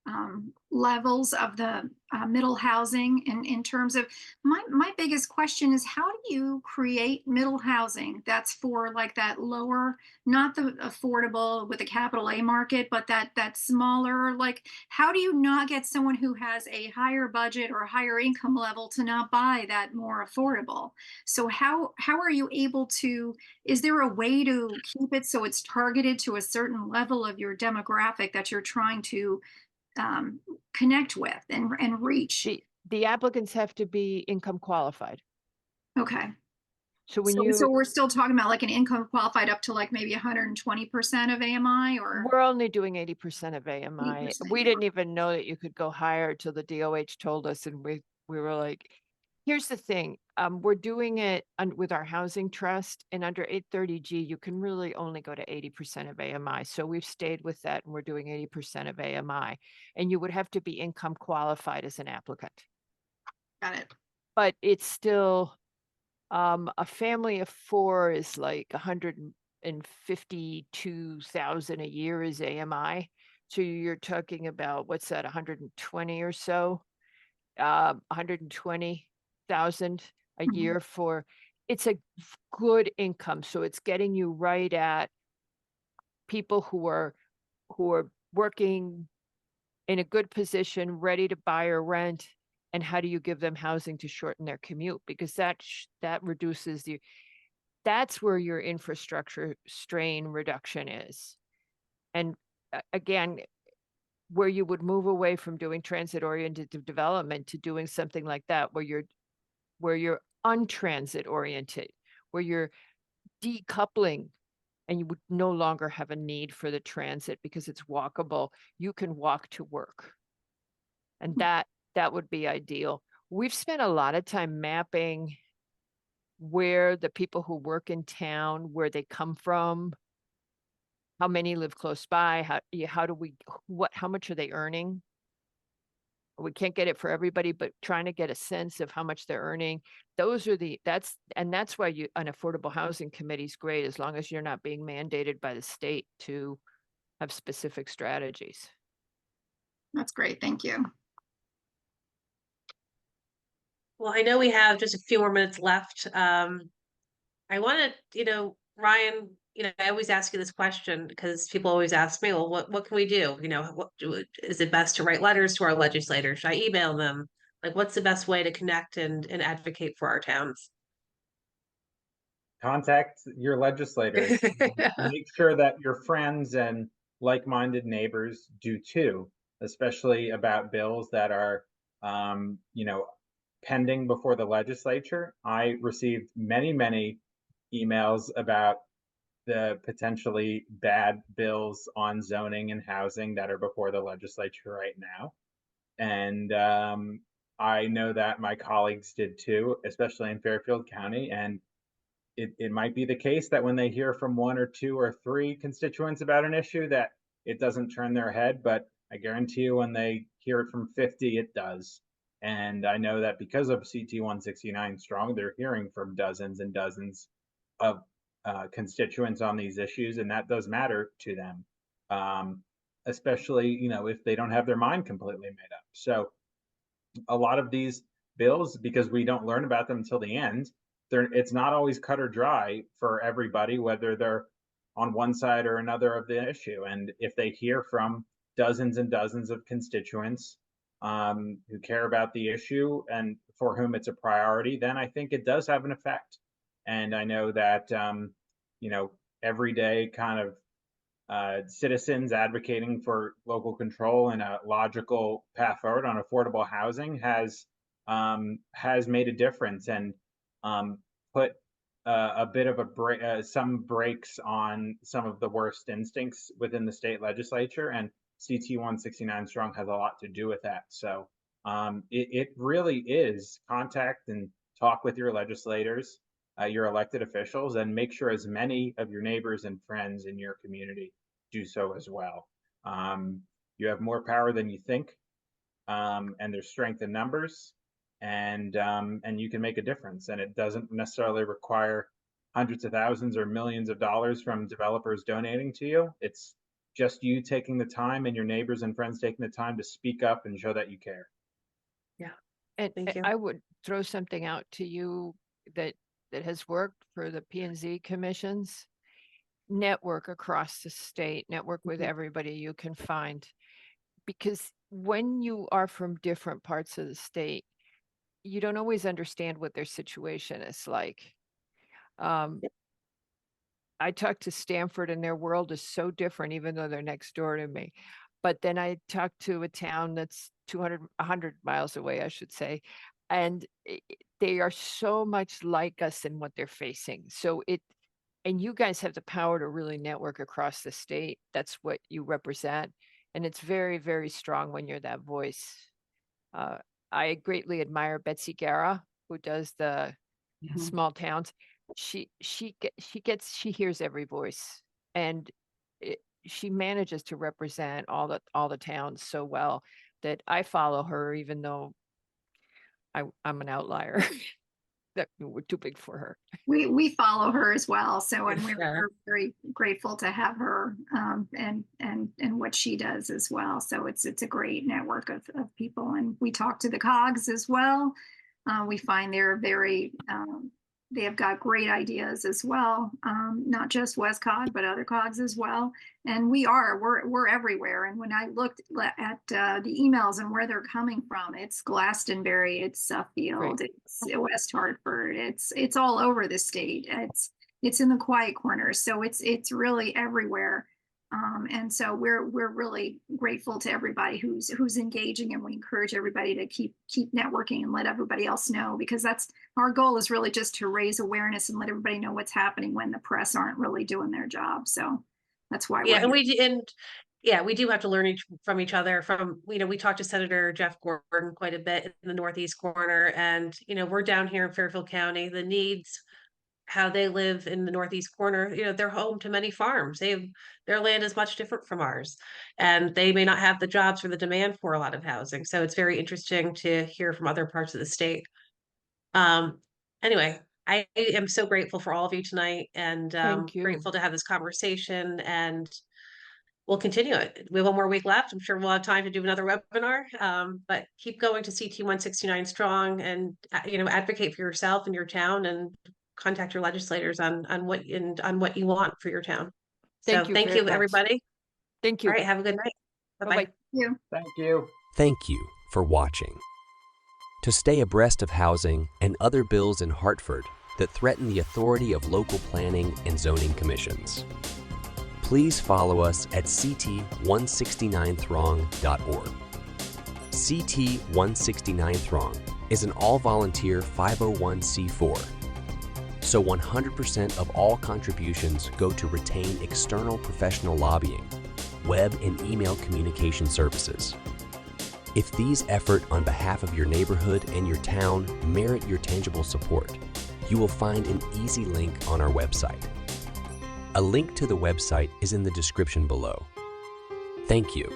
levels of the middle housing, and in terms of my biggest question is, how do you create middle housing that's for like that lower, not the affordable with a capital A market, but that smaller, like, how do you not get someone who has a higher budget or higher income level to not buy that more affordable? So how are you able to, is there a way to keep it so it's targeted to a certain level of your demographic that you're trying to connect with and reach? The applicants have to be income qualified. Okay. So when So we're still talking about like an income qualified up to like maybe 120% of AMI, or we're only doing 80% of AMI. 80%? We didn't even know that you could go higher till the DOH told us, and we were like, here's the thing, we're doing it with our housing trust, and under 830G, you can really only go to 80% of AMI. So we've stayed with that, and we're doing 80% of AMI, and you would have to be income qualified as an applicant. Got it. But it's still, a family of 4 is like 152,000 a year is AMI. So you're talking about, what's that, 120 or so? 120,000 a Mhm. year for, it's a good income. So it's getting you right at people who are working in a good position, ready to buy or rent. And how do you give them housing to shorten their commute? Because that reduces that's where your infrastructure strain reduction is. And again, where you would move away from doing transit oriented development to doing something like that, where you're untransit oriented, where you're decoupling, and you would no longer have a need for the transit because it's walkable. You can walk to work. And that would be ideal. We've spent a lot of time mapping where the people who work in town, where they come from, how many live close by, how much are they earning? We can't get it for everybody, but trying to get a sense of how much they're earning. That's why an affordable housing committee is great, as long as you're not being mandated by the state to have specific strategies. That's great. Thank you. Well, I know we have just a few more minutes left. I want to, Ryan, I always ask you this question because people always ask me, well, what can we do? Is it best to write letters to our legislators? Should I email them? Like, what's the best way to connect and advocate for our towns? Contact your legislators. Make sure that your friends and like-minded neighbors do too, especially about bills that are, pending before the legislature. I received many, many emails about the potentially bad bills on zoning and housing that are before the legislature right now. And I know that my colleagues did too, especially in Fairfield County. And it might be the case that when they hear from 1 or 2 or 3 constituents about an issue that it doesn't turn their head, but I guarantee you when they hear it from 50, it does. And I know that because of CT 169 Strong, they're hearing from dozens and dozens of constituents on these issues, and that does matter to them, especially if they don't have their mind completely made up. So a lot of these bills, because we don't learn about them until the end, it's not always cut or dry for everybody, whether they're on one side or another of the issue. And if they hear from dozens and dozens of constituents who care about the issue and for whom it's a priority, then I think it does have an effect. And I know that everyday kind of citizens advocating for local control and a logical path forward on affordable housing has made a difference and put a bit of some brakes on some of the worst instincts within the state legislature. And CT 169 Strong has a lot to do with that. So it really is contact and talk with your legislators, your elected officials, and make sure as many of your neighbors and friends in your community do so as well. You have more power than you think, and there's strength in numbers, and you can make a difference. And it doesn't necessarily require hundreds of thousands or millions of dollars from developers donating to you. It's just you taking the time and your neighbors and friends taking the time to speak up and show that you care. And Thank you. I would throw something out to you that has worked for the P and Z commissions. Network across the state, network with everybody you can find. Because when you are from different parts of the state, you don't always understand what their situation is like. I talked to Stanford and their world is so different, even though they're next door to me. But then I talked to a town that's 100 miles away, I should say. And they are so much like us in what they're facing. So and you guys have the power to really network across the state. That's what you represent. And it's very, very strong when you're that voice. I greatly admire Betsy Guerra, who does the small towns. She hears every voice, and she manages to represent all the towns so well that I follow her, even though I'm an outlier. That we're too big for her. We follow her as well. So, and Yeah. we're very grateful to have her and what she does as well. So it's a great network of people. And we talk to the COGs as well. We find they're very they have got great ideas as well, not just WesCog, but other COGs as well. And we're everywhere. And when I looked at the emails and where they're coming from, it's Glastonbury, it's Suffield, it's West Hartford, it's all over the state. It's in the quiet corners, so it's really everywhere. And so we're really grateful to everybody who's engaging, and we encourage everybody to keep networking and let everybody else know, because that's our goal, is really just to raise awareness and let everybody know what's happening when the press aren't really doing their job. So that's why Yeah, we're and here. we do have to learn from each other. We talked to Senator Jeff Gordon quite a bit in the Northeast corner, and we're down here in Fairfield County. The needs, how they live in the Northeast corner, they're home to many farms. Their land is much different from ours, and they may not have the jobs or the demand for a lot of housing. So it's very interesting to hear from other parts of the state. Anyway, I am so grateful for all of you tonight, and Thank you. grateful to have this conversation, and we'll continue it. We have one more week left. I'm sure we'll have time to do another webinar, but keep going to CT 169 strong, and advocate for yourself and your town, and contact your legislators on what you want for your town. Thank So you thank very you, much. everybody. Thank you. All right, have a good night. Bye-bye. Bye-bye. Thank you. Thank you for watching. To stay abreast of housing and other bills in Hartford that threaten the authority of local planning and zoning commissions, please follow us at ct169throng.org. CT 169 Throng is an all-volunteer 501c4, so 100% of all contributions go to retain external professional lobbying, web and email communication services. If these efforts on behalf of your neighborhood and your town merit your tangible support, you will find an easy link on our website. A link to the website is in the description below. Thank you.